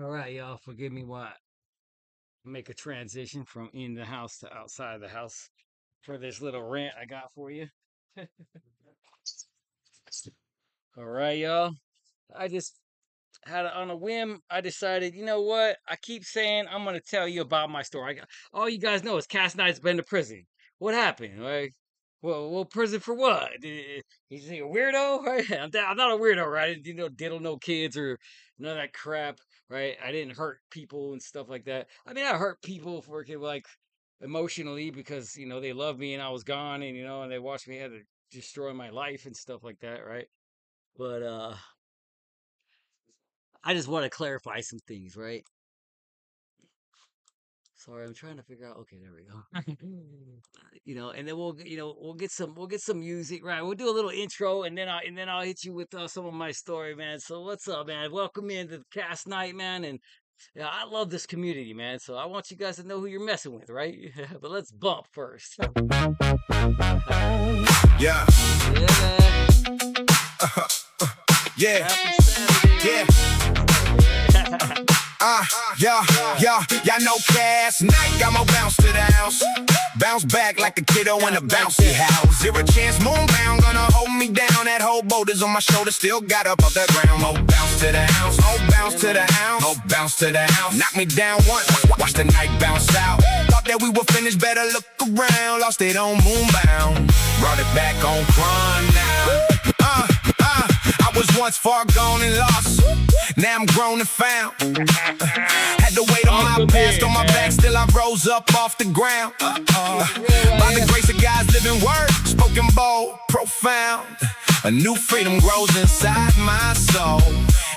All right, y'all. Forgive me while I make a transition from in the house to outside the house for this little rant I got for you. All right, y'all. I just had on a whim. I decided, you know what? I keep saying I'm gonna tell you about my story. All you guys know is Kas Knight's been to prison. What happened? Like, well, prison for what? He's a weirdo, right? I'm not a weirdo, right? I didn't, diddle no kids or none of that crap, right? I didn't hurt people and stuff like that. I mean, I hurt people for like emotionally because they loved me and I was gone, and and they watched me have to destroy my life and stuff like that, right? But I just want to clarify some things, right? Sorry, I'm trying to figure out. Okay, there we go. And then we'll get some music, right? We'll do a little intro, and then I'll hit you with some of my story, man. So what's up, man? Welcome into the Cast Night, man, and yeah, I love this community, man. So I want you guys to know who you're messing with, right? But let's bump first. Yeah, Yeah, man. yeah, Happy Saturday. yeah. Yeah. Uh, yeah, y'all know Kas Knight, got my bounce to the house. Bounce back like a kiddo in a bouncy house. Zero chance, moon bound, gonna hold me down. That whole boat is on my shoulder, still got up off the ground. More bounce to the house, more bounce to the house, more bounce to the house. Knock me down once, watch the night bounce out. Thought that we were finished, better look around. Lost it on moon bound, brought it back on Cron now. I was once far gone and lost. Now I'm grown and found. Had to wait on my past, on my back, still I rose up off the ground. By the grace of God's living word, spoken bold, profound. A new freedom grows inside my soul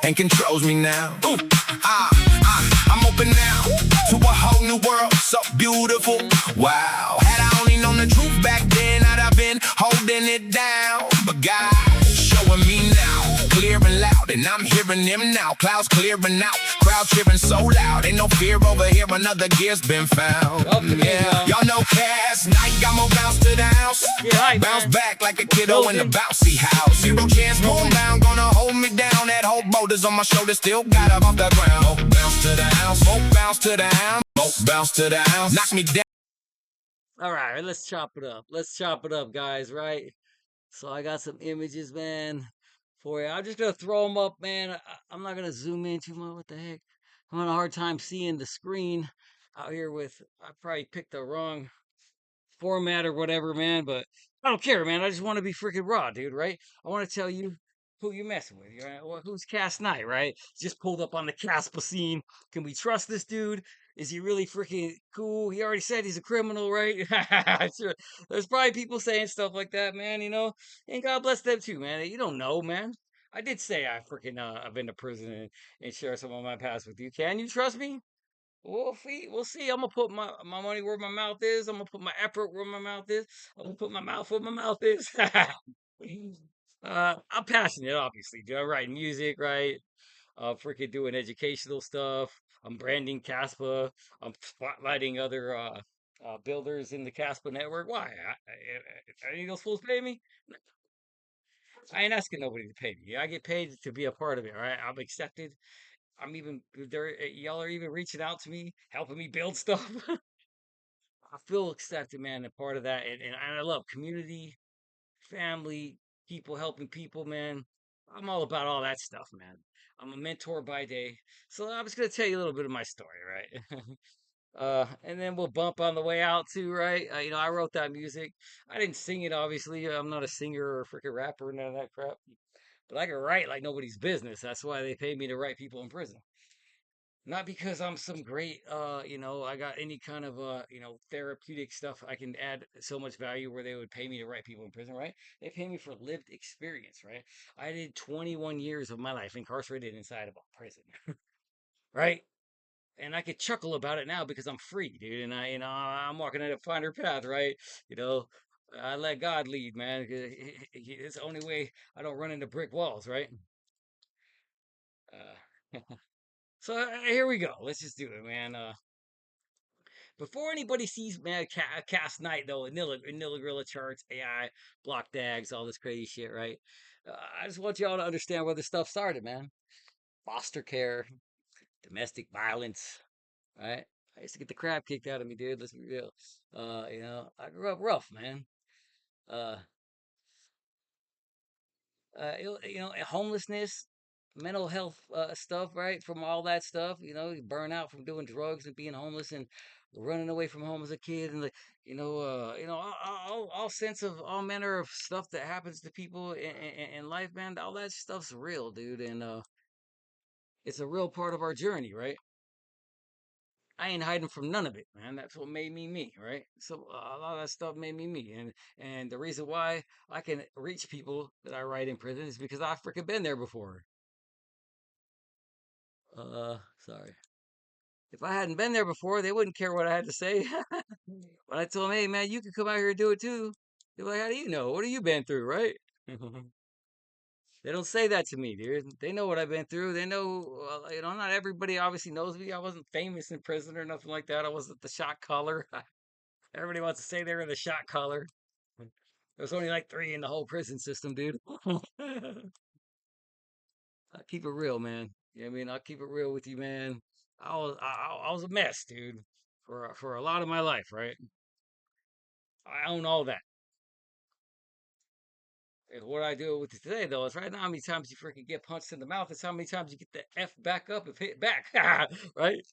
and controls me now. I'm open now to a whole new world, so beautiful. Wow. Had I only known the truth back then, I'd have been holding it down. But God showing me now, clear and loud, and I'm hearing him now. Clouds clearing out, crowd cheering so loud. Ain't no fear over here, another gear's been found. Yeah, y'all know Kas Knight got more bounce to the house. Yeah, Bounce back like a kiddo in a bouncy house. Zero chance, moon bound, gonna hold me down. That whole boat is on my shoulder, still got up off the ground. More bounce to the house, more bounce to the house, more bounce to the house. Knock me down. All right, let's chop it up. Let's chop it up, guys, right? So I got some images, man, for you. I'm just gonna throw them up, man. I'm not gonna zoom in too much. What the heck? I'm having a hard time seeing the screen out here with. I probably picked the wrong format or whatever, man. But I don't care, man. I just want to be freaking raw, dude. Right? I want to tell you who you messing with. Right? Well, who's Cas Knight? Right? Just pulled up on the Caspa scene. Can we trust this dude? Is he really freaking cool? He already said he's a criminal, right? Sure. There's probably people saying stuff like that, man. And God bless them too, man. You don't know, man. I did say I've been to prison and share some of my past with you. Can you trust me? We'll see. We'll see. I'm gonna put my money where my mouth is. I'm gonna put my effort where my mouth is. I'm gonna put my mouth where my mouth is. I'm passionate, obviously. Do I write music, right? Freaking doing educational stuff. I'm branding Caspa. I'm spotlighting other builders in the Caspa network. Why? Are you supposed to pay me? I ain't asking nobody to pay me. I get paid to be a part of it. All right, I'm accepted. I'm even there. Y'all are even reaching out to me, helping me build stuff. I feel accepted, man, and part of that. And I love community, family, people helping people, man. I'm all about all that stuff, man. I'm a mentor by day. So I was gonna tell you a little bit of my story, right? And then we'll bump on the way out too, right? I wrote that music. I didn't sing it, obviously. I'm not a singer or a freaking rapper, none of that crap. But I can write like nobody's business. That's why they pay me to write people in prison. Not because I'm some great, I got any kind of, therapeutic stuff I can add so much value where they would pay me to write people in prison, right? They pay me for lived experience, right? I did 21 years of my life incarcerated inside of a prison, right? And I could chuckle about it now because I'm free, dude, and I'm walking at a finer path, right? You know, I let God lead, man. 'Cause it's the only way I don't run into brick walls, right? Uh, so here we go. Let's just do it, man. Before anybody sees man Cast Night though, Vanilla Gorilla charts, AI, block tags, all this crazy shit, right? I just want y'all to understand where this stuff started, man. Foster care, domestic violence, right? I used to get the crap kicked out of me, dude. Let's be real. I grew up rough, man. Uh, Homelessness, mental health stuff, right? From all that stuff, you burn out from doing drugs and being homeless and running away from home as a kid, and all sense of all manner of stuff that happens to people in life, man. All that stuff's real, dude, and it's a real part of our journey, right? I ain't hiding from none of it, man. That's what made me me, right? So a lot of that stuff made me me, and the reason why I can reach people that I write in prison is because I've freaking been there before. Sorry. If I hadn't been there before, they wouldn't care what I had to say. But I told them, hey, man, you can come out here and do it too. They're like, how do you know? What have you been through, right? They don't say that to me, dude. They know what I've been through. They know, not everybody obviously knows me. I wasn't famous in prison or nothing like that. I wasn't the shot caller. Everybody wants to say they were the shot caller. There's only like three in the whole prison system, dude. I keep it real, man. You know what I mean? I'll keep it real with you, man. I was a mess, dude, for a lot of my life, right? I own all that. And what I do with it today, though, is right now how many times you freaking get punched in the mouth, it's how many times you get the F back up and hit back, right?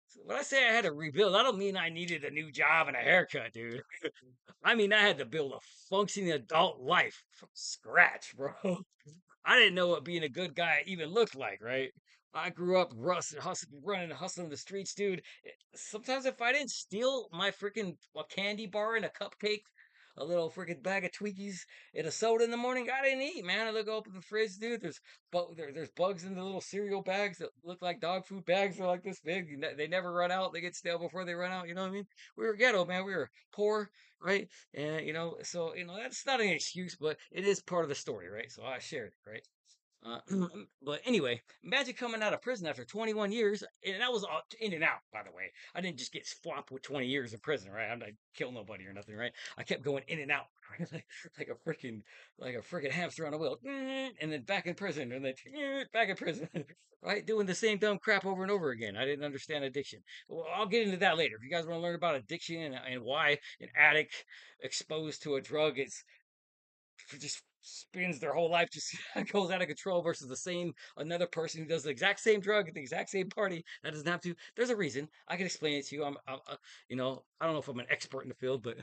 So when I say I had to rebuild, I don't mean I needed a new job and a haircut, dude. I mean I had to build a functioning adult life from scratch, bro. I didn't know what being a good guy even looked like, right? I grew up running, hustling the streets, dude. Sometimes if I didn't steal my freaking a candy bar and a cupcake, a little freaking bag of Twinkies and a soda in the morning, I didn't eat, man. I look open the fridge, dude. There's bugs in the little cereal bags that look like dog food bags. They're like this big. They never run out. They get stale before they run out. You know what I mean? We were ghetto, man. We were poor, right? And so that's not an excuse, but it is part of the story, right? So I shared it, right? Uh, but anyway, imagine coming out of prison after 21 years, and that was all in and out, by the way. I didn't just get flopped with 20 years in prison, right? I'm not kill nobody or nothing, right? I kept going in and out, right? Like a freaking hamster on a wheel, and then back in prison, and then back in prison, right? Doing the same dumb crap over and over again. I didn't understand addiction. Well, I'll get into that later. If you guys want to learn about addiction and why an addict exposed to a drug is just spins their whole life just goes out of control versus the same another person who does the exact same drug at the exact same party that doesn't have to. There's a reason. I can explain it to you. I don't know if I'm an expert in the field, but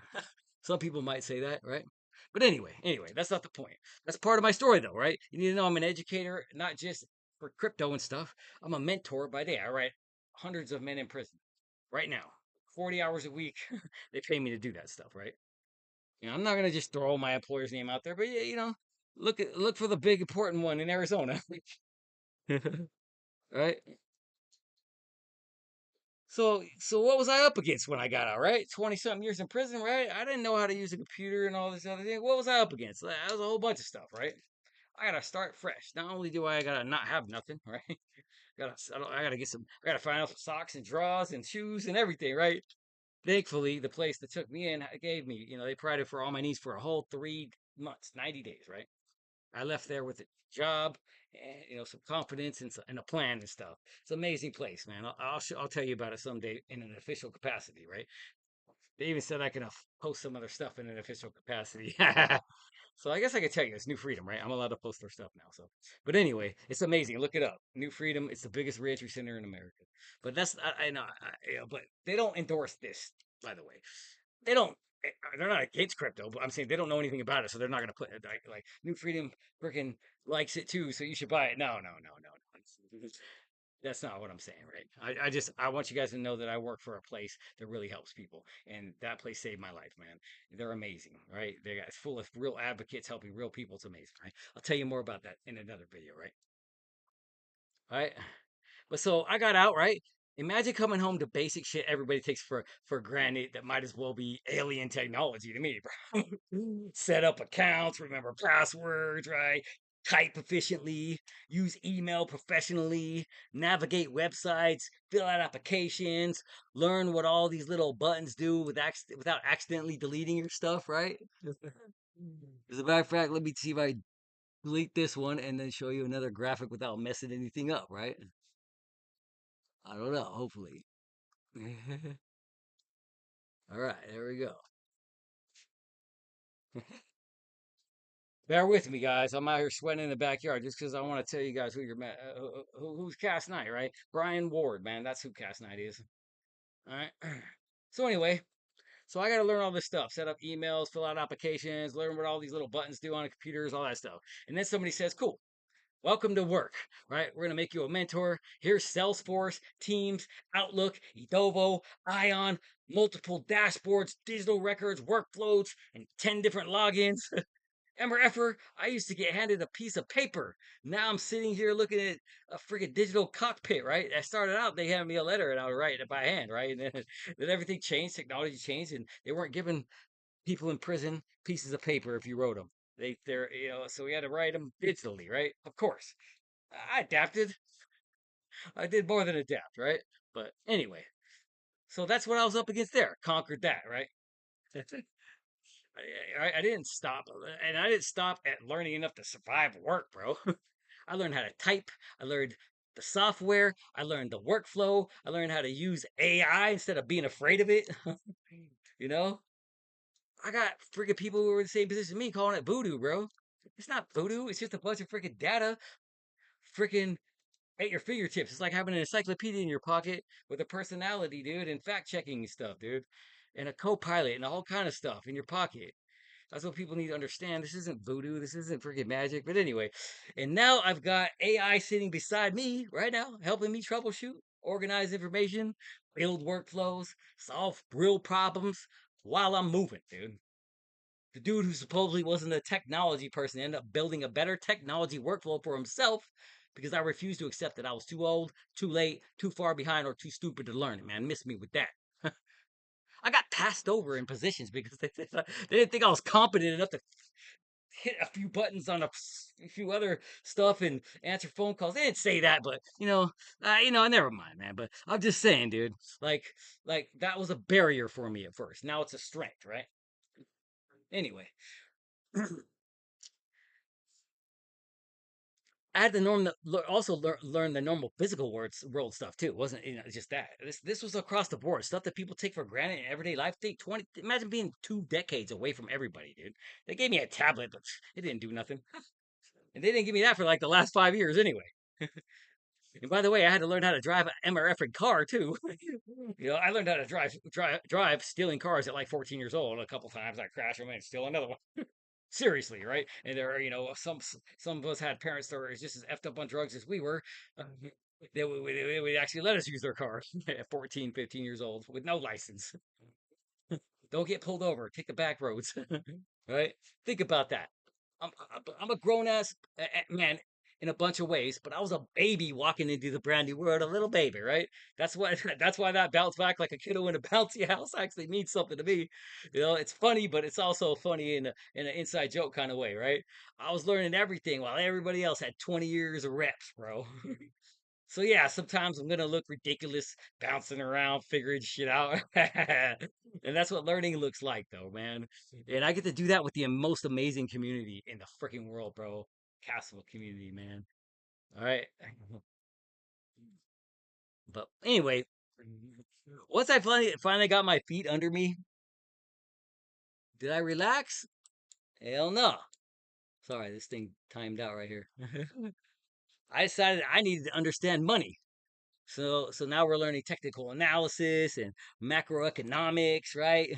some people might say that, right? But anyway, that's not the point. That's part of my story, though, right? You need to know I'm an educator, not just for crypto and stuff. I'm a mentor by day. I write hundreds of men in prison right now, 40 hours a week. They pay me to do that stuff, right? I'm not gonna just throw my employer's name out there, but yeah, look for the big important one in Arizona, right? So what was I up against when I got out, right? 20 something years in prison, right? I didn't know how to use a computer and all this other thing. What was I up against? That was a whole bunch of stuff, right? I gotta start fresh. Not only do I gotta not have nothing, right? I gotta get some. I gotta find out some socks and drawers and shoes and everything, right? Thankfully, the place that took me in gave me, they provided for all my needs for a whole 3 months, 90 days, right? I left there with a job and, some confidence and a plan and stuff. It's an amazing place, man. I'll tell you about it someday in an official capacity, right? They even said I can post some other stuff in an official capacity. So I guess I could tell you it's New Freedom, right? I'm allowed to post their stuff now. So, but anyway, it's amazing. Look it up. New Freedom. It's the biggest reentry center in America. But that's I know, but they don't endorse this, by the way. They don't. They're not against crypto, but I'm saying they don't know anything about it, so they're not going to put it like New Freedom freaking likes it too, so you should buy it. No. That's not what I'm saying, right? I want you guys to know that I work for a place that really helps people, and that place saved my life, man. They're amazing, right? It's full of real advocates helping real people. It's amazing, right? I'll tell you more about that in another video, right? All right. But so I got out, right? Imagine coming home to basic shit everybody takes for granted that might as well be alien technology to me, bro. Set up accounts, remember passwords, right? Type efficiently, use email professionally, navigate websites, fill out applications, learn what all these little buttons do without accidentally deleting your stuff, right? As a matter of fact, let me see if I delete this one and then show you another graphic without messing anything up, right? I don't know. Hopefully. All right, there we go. Bear with me, guys. I'm out here sweating in the backyard just because I want to tell you guys who you're who's Cass Knight, right? Brian Ward, man. That's who Cass Knight is. All right. So anyway, so I got to learn all this stuff, set up emails, fill out applications, learn what all these little buttons do on the computers, all that stuff. And then somebody says, "Cool, welcome to work, right? We're gonna make you a mentor. Here's Salesforce, Teams, Outlook, Edovo, Ion, multiple dashboards, digital records, workflows, and 10 different logins." Emmer effer, I used to get handed a piece of paper. Now I'm sitting here looking at a freaking digital cockpit, right? I started out, they handed me a letter and I was writing it by hand, right? And then everything changed, technology changed, and they weren't giving people in prison pieces of paper if you wrote them. They're, so we had to write them digitally, right? Of course. I adapted. I did more than adapt, right? But anyway, so that's what I was up against there. Conquered that, right? I didn't stop, and I didn't stop at learning enough to survive work, bro. I learned how to type. I learned the software. I learned the workflow. I learned how to use AI instead of being afraid of it. you know, I got freaking people who were in the same position as me calling it voodoo, bro. It's not voodoo. It's just a bunch of freaking data, freaking at your fingertips. It's like having an encyclopedia in your pocket with a personality, dude, and fact checking stuff, dude, and a co-pilot and all kind of stuff in your pocket. That's what people need to understand. This isn't voodoo. This isn't freaking magic. But anyway, and now I've got AI sitting beside me right now, helping me troubleshoot, organize information, build workflows, solve real problems while I'm moving, dude. The dude who supposedly wasn't a technology person ended up building a better technology workflow for himself because I refused to accept that I was too old, too late, too far behind, or too stupid to learn it, man. Miss me with that. I got passed over in positions because they didn't think I was competent enough to hit a few buttons on a few other stuff and answer phone calls. They didn't say that, but never mind, man. But I'm just saying, dude, like, like that was a barrier for me at first. Now it's a strength, right? Anyway, I had to learn the normal physical world stuff too. It wasn't just that. This was across the board stuff that people take for granted in everyday life. Take 20. Imagine being 2 decades away from everybody, dude. They gave me a tablet, but it didn't do nothing. And they didn't give me that for like the last 5 years anyway. And by the way, I had to learn how to drive an MRF car too. I learned how to drive stealing cars at like 14 years old. A couple times I crashed them and steal another one. Seriously, right? And there are, some of us had parents that were just as effed up on drugs as we were. Uh, they would actually let us use their cars at 14, 15 years old with no license. Don't get pulled over. Take the back roads. Right? Think about that. I'm a grown ass man in a bunch of ways, but I was a baby walking into the brand new world, a little baby, right? That's why that's why that bounce back like a kiddo in a bouncy house actually means something to me. It's funny, but it's also funny in an inside joke kind of way, right? I was learning everything while everybody else had 20 years of reps, bro. So yeah, sometimes I'm gonna look ridiculous bouncing around, figuring shit out. And that's what learning looks like though, man. And I get to do that with the most amazing community in the freaking world, bro. Castle community, man. All right. But anyway, once I finally got my feet under me, did I relax? Hell no. Sorry, this thing timed out right here. I decided I needed to understand money. So now we're learning technical analysis and macroeconomics, right?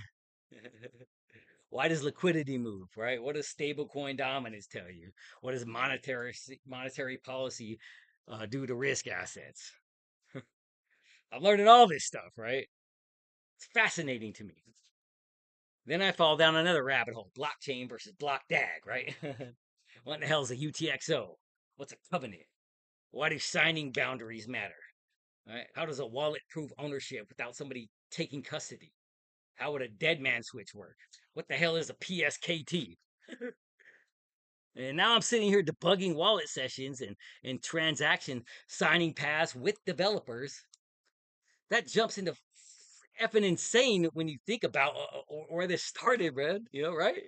Why does liquidity move, right? What does stablecoin dominance tell you? What does monetary policy do to risk assets? I'm learning all this stuff, right? It's fascinating to me. Then I fall down another rabbit hole: blockchain versus block DAG, right? What the hell is a UTXO? What's a covenant? Why do signing boundaries matter? Right? How does a wallet prove ownership without somebody taking custody? How would a dead man switch work? What the hell is a PSKT? And now I'm sitting here debugging wallet sessions and transaction signing paths with developers. That jumps into effing insane when you think about where this started, man. Right?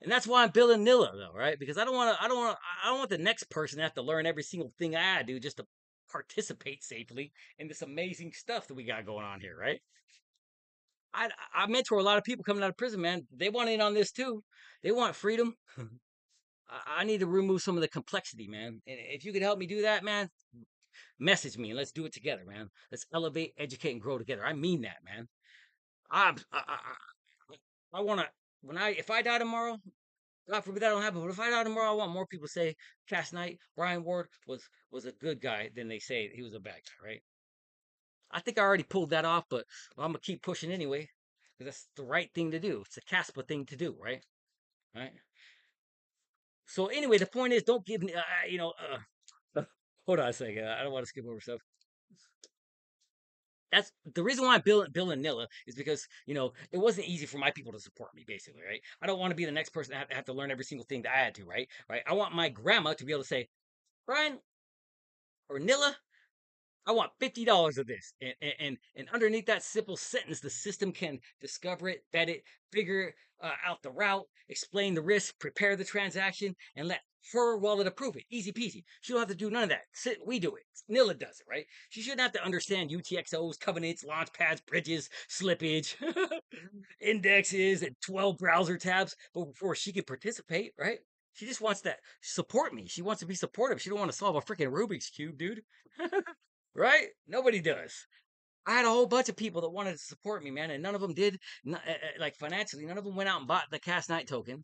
And that's why I'm building Nilla, though, right? Because I don't want the next person to have to learn every single thing I do just to participate safely in this amazing stuff that we got going on here, right? I mentor a lot of people coming out of prison, man. They want in on this too. They want freedom. I need to remove some of the complexity, man. And if you could help me do that, man, message me and let's do it together, man. Let's elevate, educate, and grow together. I mean that, man. I want to. When I if I die tomorrow, God forbid that don't happen. But if I die tomorrow, I want more people to say Cass Knight, Brian Ward was a good guy than they say he was a bad guy, right? I think I already pulled that off, but I'm gonna keep pushing anyway because that's the right thing to do. It's a Caspa thing to do, right? Right. So anyway, the point is, don't give you know. Hold on a second. I don't want to skip over stuff. That's the reason why I'm Bill and Nilla is because it wasn't easy for my people to support me, basically, right? I don't want to be the next person to have to learn every single thing that I had to, right? Right. I want my grandma to be able to say, Brian or Nilla, I want $50 of this. And underneath that simple sentence, the system can discover it, vet it, figure out the route, explain the risk, prepare the transaction, and let her wallet approve it. Easy peasy. She don't have to do none of that. We do it. Nilla does it, right? She shouldn't have to understand UTXOs, covenants, launch pads, bridges, slippage, indexes, and 12 browser tabs before she can participate, right? She just wants to support me. She wants to be supportive. She don't want to solve a freaking Rubik's Cube, dude. Right? Nobody does. I had a whole bunch of people that wanted to support me, man, and none of them did. Like financially, none of them went out and bought the Kas Knight token.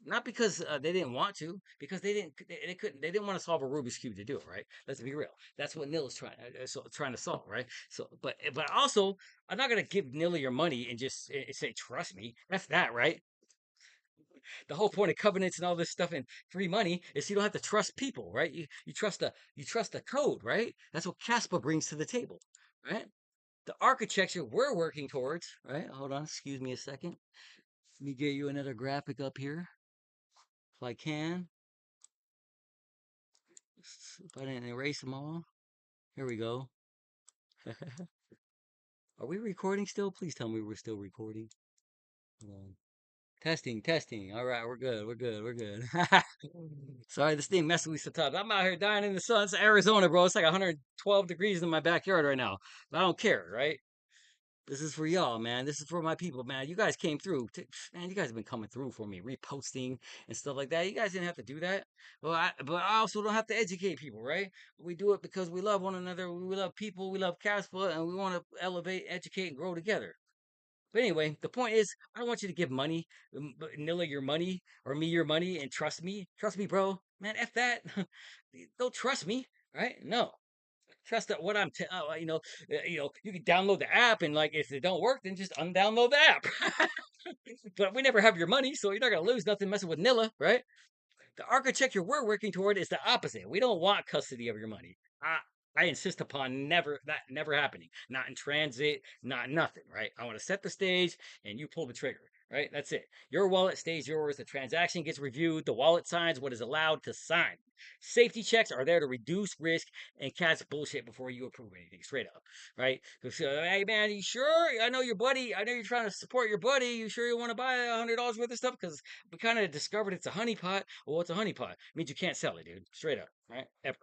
Not because they didn't want to, because they couldn't, they didn't want to solve a Rubik's cube to do it, right? Let's be real. That's what Nil is trying to solve, right? So, but also, I'm not gonna give Nilla your money and just say trust me. That's that, right? The whole point of covenants and all this stuff and free money is you don't have to trust people, right? You trust the code, right? That's what Caspa brings to the table, right? The architecture we're working towards, right? Hold on, excuse me a second. Let me get you another graphic up here if I can. If I didn't erase them all. Here we go. Are we recording still? Please tell me we're still recording. Hold on. Testing, testing. All right, we're good. We're good. We're good. Sorry, this thing messing with me sometimes. I'm out here dying in the sun. It's Arizona, bro. It's like 112 degrees in my backyard right now. But I don't care, right? This is for y'all, man. This is for my people, man. You guys came through. Man, you guys have been coming through for me, reposting and stuff like that. You guys didn't have to do that. But I also don't have to educate people, right? We do it because we love one another. We love people. We love Caspa, and we want to elevate, educate, and grow together. But anyway, the point is, I don't want you to give money, Nilla your money, or me your money, and trust me. Trust me, bro. Man, F that. Don't trust me, right? No. Trust that what you can download the app, and like if it don't work, then just undownload the app. But we never have your money, so you're not gonna lose nothing messing with Nilla, right? The architecture we're working toward is the opposite. We don't want custody of your money. I insist upon never happening. Not in transit, not nothing, right? I want to set the stage and you pull the trigger, right? That's it. Your wallet stays yours. The transaction gets reviewed. The wallet signs what is allowed to sign. Safety checks are there to reduce risk and catch bullshit before you approve anything, straight up, right? Hey man, you sure? I know your buddy. I know you're trying to support your buddy. You sure you want to buy $100 worth of stuff? Because we kind of discovered it's a honeypot. Well, what's a honeypot? It means you can't sell it, dude. Straight up, right? Ever.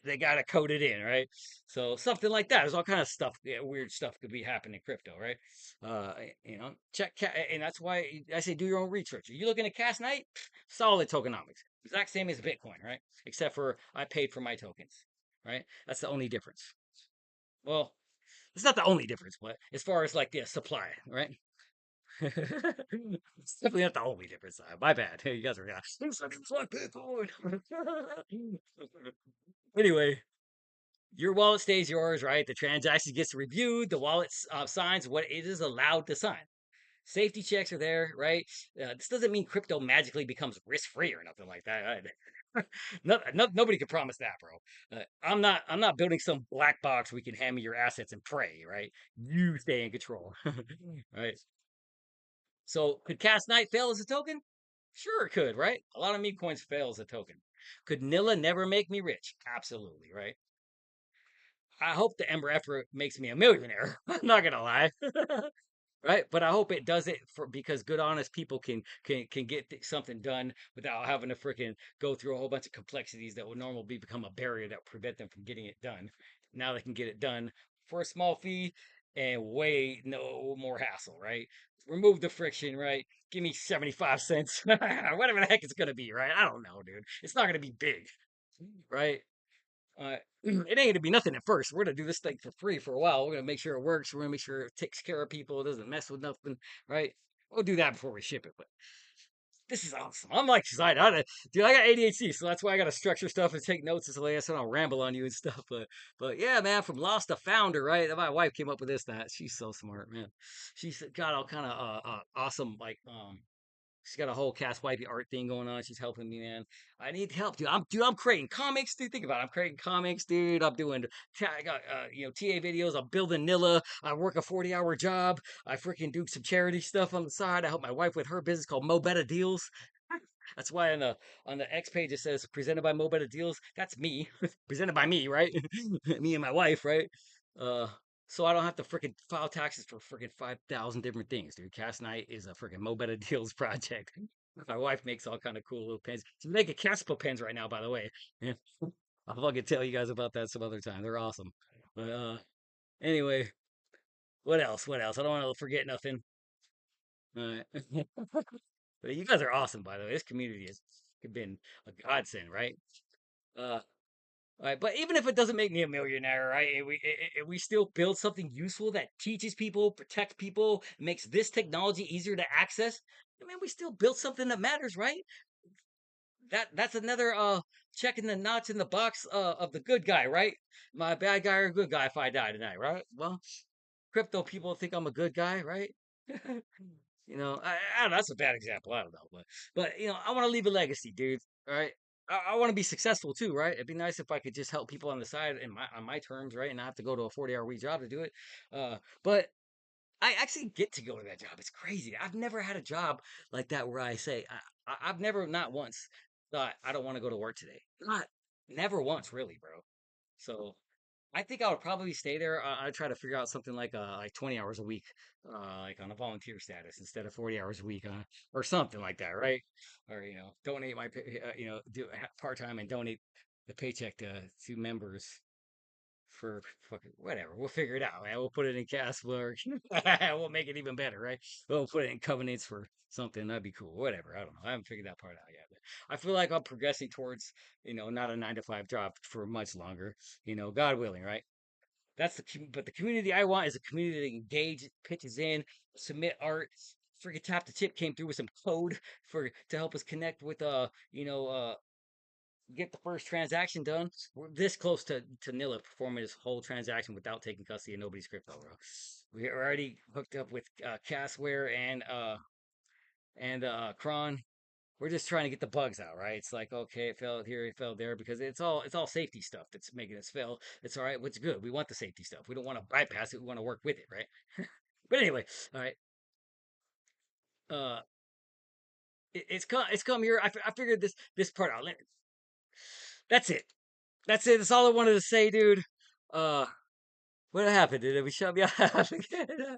They gotta code it in, right? So something like that. There's all kind of stuff, yeah, weird stuff could be happening in crypto, right? And that's why I say do your own research. Are you looking at Cas Knight? Solid tokenomics, exact same as Bitcoin, right? Except for I paid for my tokens, right? That's the only difference. Well, it's not the only difference, but as far as like the supply, right? It's definitely not the only difference. My bad. You guys are Bitcoin. Anyway, your wallet stays yours, right? The transaction gets reviewed. The wallet signs what it is allowed to sign. Safety checks are there, right? This doesn't mean crypto magically becomes risk free or nothing like that. Nobody can promise that, bro. I'm not building some black box where you can hand me your assets and pray, right? You stay in control, right? So could Cas Knight fail as a token? Sure, it could, right? A lot of meme coins fail as a token. Could Nilla never make me rich? Absolutely, right? I hope the Ember effort makes me a millionaire. I'm not gonna lie. right? But I hope it does it for because good, honest people can get something done without having to freaking go through a whole bunch of complexities that would normally become a barrier that would prevent them from getting it done. Now they can get it done for a small fee and way no more hassle, right? Remove the friction, right? Give me 75 cents, whatever the heck it's gonna be, right? I don't know, dude. It's not gonna be big, right? It ain't gonna be nothing at first. We're gonna do this thing for free for a while. We're gonna make sure it works. We're gonna make sure it takes care of people. It doesn't mess with nothing, right? We'll do that before we ship it. But this is awesome. I'm like excited. Dude, I got ADHD, so that's why I gotta structure stuff and take notes. And so like I said, I'll ramble on you and stuff. But yeah, man, from lost to founder, right? My wife came up with this. That she's so smart, man. She's got all kind of awesome like she's got a whole cast wifey art thing going on. She's helping me, man. I need help, dude. I'm creating comics, dude. Think about it. I'm creating comics, dude. I'm doing I got TA videos. I'm building Nilla. I work a 40-hour job. I freaking do some charity stuff on the side. I help my wife with her business called Mo Better Deals. That's why on the X page it says presented by Mo Better Deals. That's me. Presented by me, right? Me and my wife, right? Uh so I don't have to freaking file taxes for freaking 5,000 different things, dude. Kas Knight is a freaking Mo Better Deals project. My wife makes all kind of cool little pens. She's making Casper pens right now, by the way. Yeah. I'll fucking tell you guys about that some other time. They're awesome. But anyway, what else? What else? I don't want to forget nothing. All right. But you guys are awesome, by the way. This community has been a godsend, right? Uh, right, but even if it doesn't make me a millionaire, right? We still build something useful that teaches people, protects people, makes this technology easier to access. I mean, we still built something that matters, right? That's another checking the notch in the box of the good guy, right? My bad guy or good guy if I die tonight, right? Well, crypto people think I'm a good guy, right? I don't know. That's a bad example. I don't know, but I want to leave a legacy, dude. All right. I want to be successful too, right? It'd be nice if I could just help people on the side in my on my terms, right, and not have to go to a 40-hour week job to do it. But I actually get to go to that job. It's crazy. I've never had a job like that where I say I've never not once thought I don't want to go to work today. Not never once, really, bro. So I think I would probably stay there. I'd try to figure out something like 20 hours a week, like on a volunteer status instead of 40 hours a week, or something like that, right? Or donate do part time and donate the paycheck to members for fucking whatever. We'll figure it out, man. We'll put it in cash flow. We'll make it even better, right? We'll put it in covenants for something. That'd be cool. Whatever. I don't know. I haven't figured that part out yet. But I feel like I'm progressing towards, not a 9 to 5 job for much longer. God willing, right? But the community I want is a community that engage, pitches in, submit art. Freaking Tap the Tip came through with some code to help us connect with get the first transaction done. We're this close to Nilla performing this whole transaction without taking custody of nobody's crypto, bro. We're already hooked up with Casware and Cron. We're just trying to get the bugs out, right? It's like, okay, it fell here, it fell there, because it's all safety stuff that's making us fail. It's all right. What's good? We want the safety stuff. We don't want to bypass it. We want to work with it, right? But anyway, all right. Uh, it's come here. I figured this part out. That's it. That's it. That's all I wanted to say, dude. Uh, what happened? Did we shut me off again?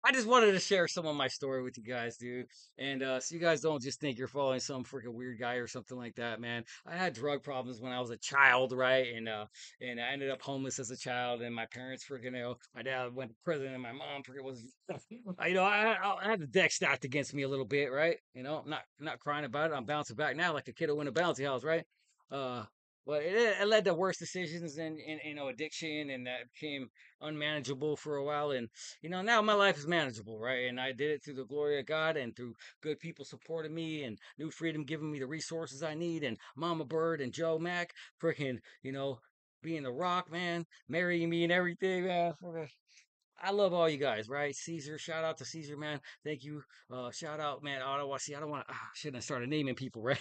I just wanted to share some of my story with you guys, dude. And so you guys don't just think you're following some freaking weird guy or something like that, man. I had drug problems when I was a child, right? And I ended up homeless as a child. And my parents freaking, my dad went to prison, and my mom freaking was, I had the deck stacked against me a little bit, right? I'm not crying about it. I'm bouncing back now like a kid who win a bouncy house, right? Uh, but it led to worse decisions and addiction, and that became unmanageable for a while. And now my life is manageable, right? And I did it through the glory of God and through good people supporting me and New Freedom giving me the resources I need and Mama Bird and Joe Mack freaking, being the rock, man, marrying me and everything, man. I love all you guys, right? Caesar, shout out to Caesar, man. Thank you. Shout out, man. I don't want to, shouldn't have started naming people, right?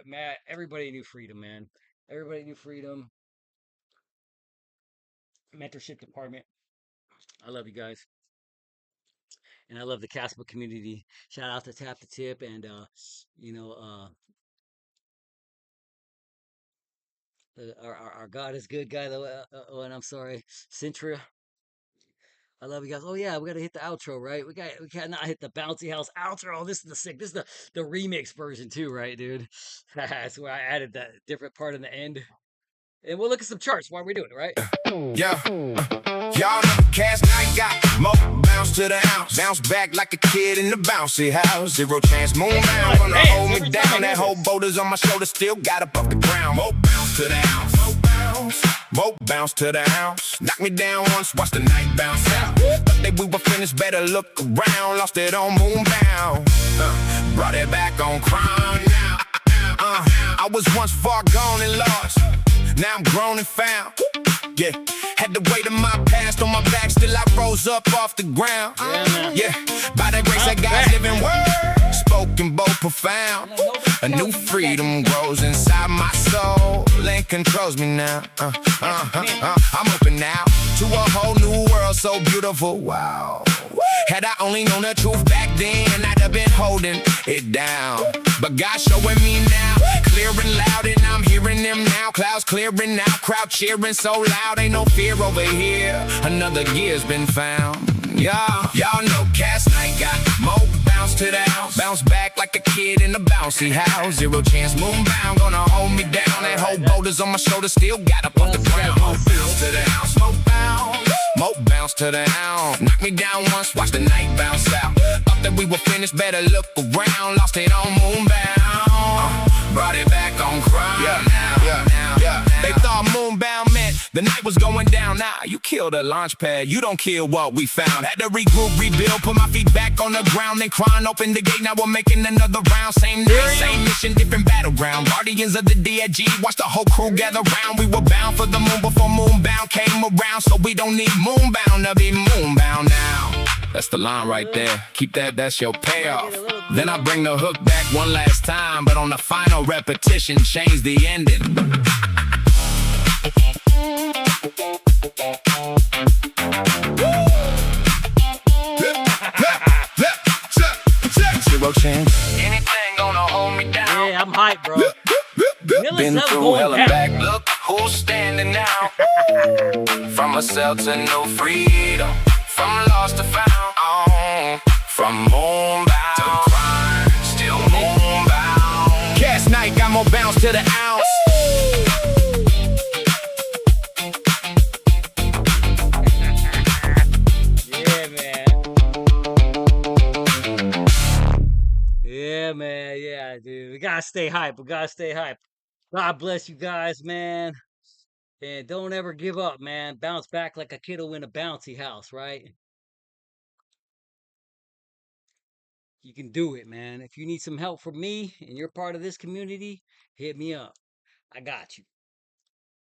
Matt, everybody knew freedom, man. Everybody knew freedom. Mentorship department. I love you guys. And I love the Casper community. Shout out to Tap the Tip and you know, our God is good guy though. And I'm sorry, Centria. I love you guys. Oh yeah, we gotta hit the outro, right? We can't not hit the bouncy house outro. This is the sick. This is the remix version too, right, dude? That's where I added that different part in the end. And we'll look at some charts while we're doing it, right? Yeah, y'all know Kas Knight got more bounce to the ounce. Bounce back like a kid in the bouncy house. Zero chance, moon It's in my bound, gonna pants hold every me time I down. hear That whole this. boulder's on my shoulder, still got up off the ground. More bounce to the ounce. More bounce. More bounce to the ounce. Knock me down once, watch the night bounce out. Thought that we were finished, better look around. Lost it on moon bound. Brought it back on crown now. I was once far gone and lost. Now I'm grown and found. Yeah, had the weight of my past on my back, still I rose up off the ground. Yeah, man. Yeah, by the grace of God's back. living word, spoken bold profound. A new freedom grows inside my soul and controls me now. I'm open now to a whole new world so beautiful. Wow. Had I only known the truth back then, I'd have been holding it down. But God's showing me now, clear and loud, and I'm hearing them now. Clouds clearing out, crowd cheering so loud, ain't no fear over here. Another gear's been found. Y'all know Kas Knight got more bounce to the house. Bounce back like a kid in a bouncy house. Zero chance, moon bound, gonna hold me down. That whole boulder's on my shoulder, still got up off the ground. More bounce to the house, more bounce. More bounce to the house. Knock me down once, watch the night bounce out. Thought that we were finished, better look around. Lost it on moon bound. Brought it back on crown. Now. They thought moon bound meant the night was going down. Nah, you killed a launch pad, you don't kill what we found. Had to regroup, rebuild, put my feet back on the ground. Then crying, open the gate, now we're making another round. Same night, same mission, different battleground. Guardians of the DIG, watch the whole crew gather round. We were bound for the moon before moon bound came around. So we don't need moon bound to be moon bound now. That's the line right there. Keep that, that's your payoff. Then I bring the hook back one last time, but on the final repetition, change the ending. Zero chance. Anything gonna hold me down. Yeah, I'm hyped, bro. Been through hell and back. Look who's standing now. From a cell to no freedom. From lost to found. From moon bound to crime. Still moon bound. Kas Knight got more bounce to the ounce. Yeah, man. Yeah, man. Yeah, dude. We gotta stay hype. We gotta stay hype. God bless you guys, man. And don't ever give up, man. Bounce back like a kiddo in a bouncy house, right? You can do it, man. If you need some help from me and you're part of this community, hit me up. I got you.